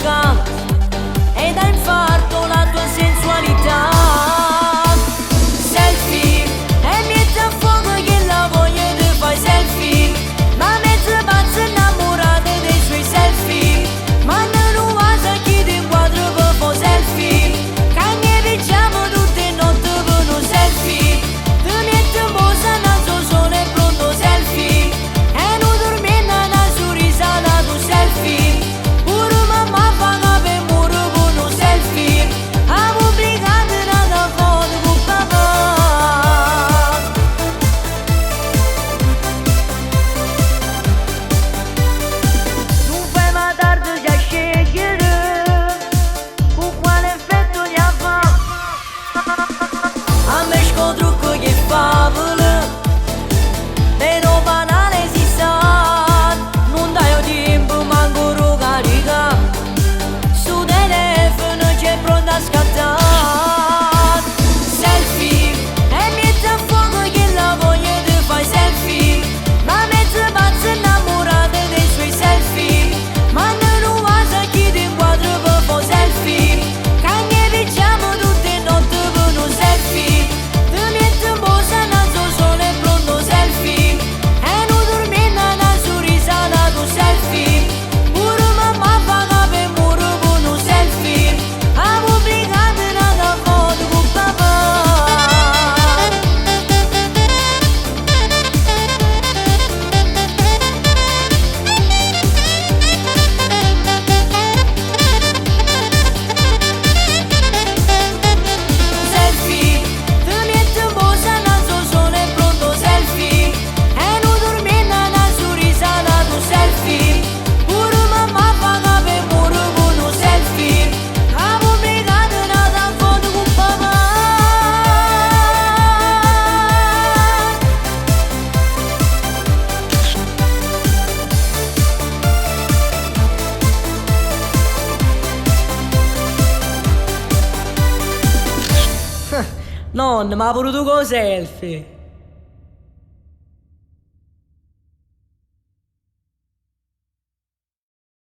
bocca e dà infarto la tua sensualità. Selfie, e mette a fuoco che la voglia di fare selfie, ma mezzo pazzo innamorata dei suoi selfie, ma non sa chi ti inquadra per fare selfie, che ne picciamo tutte notte per un selfie, ti mette in posa naso sole e pronto selfie, e non dormendo una sorrisa da tu selfie, pure mamma fa per muro con un selfie, ha pubblicato una foto con papà. Non fai mai tardi a scegliere con quale effetto ne fa. A me scontro che favole, però banale si sa, non dai tempo manco lo carica, su telefono c'è pronto a scattare. Selfie, e mette a fuoco che la voglia di fare selfie, ma mezzo pazzo innamorata dei suoi selfie, ma non sa chi ti inquadra per fare selfie, che ne picciamo tutte notte per un selfie, ti mette in posa naso sole e pronto selfie, e non dormendo una sorrisa da tu selfie, pure mamma fa per muro con un selfie, ha pubblicato una foto con papà. Selfie, ti mette in posa naso sole e pronto selfie, e non dormendo una sorrisa da tu selfie, pure mamma fa per muro con un selfie, ha pubblicato una foto con papà. Nonna, ma pure tu con selfie?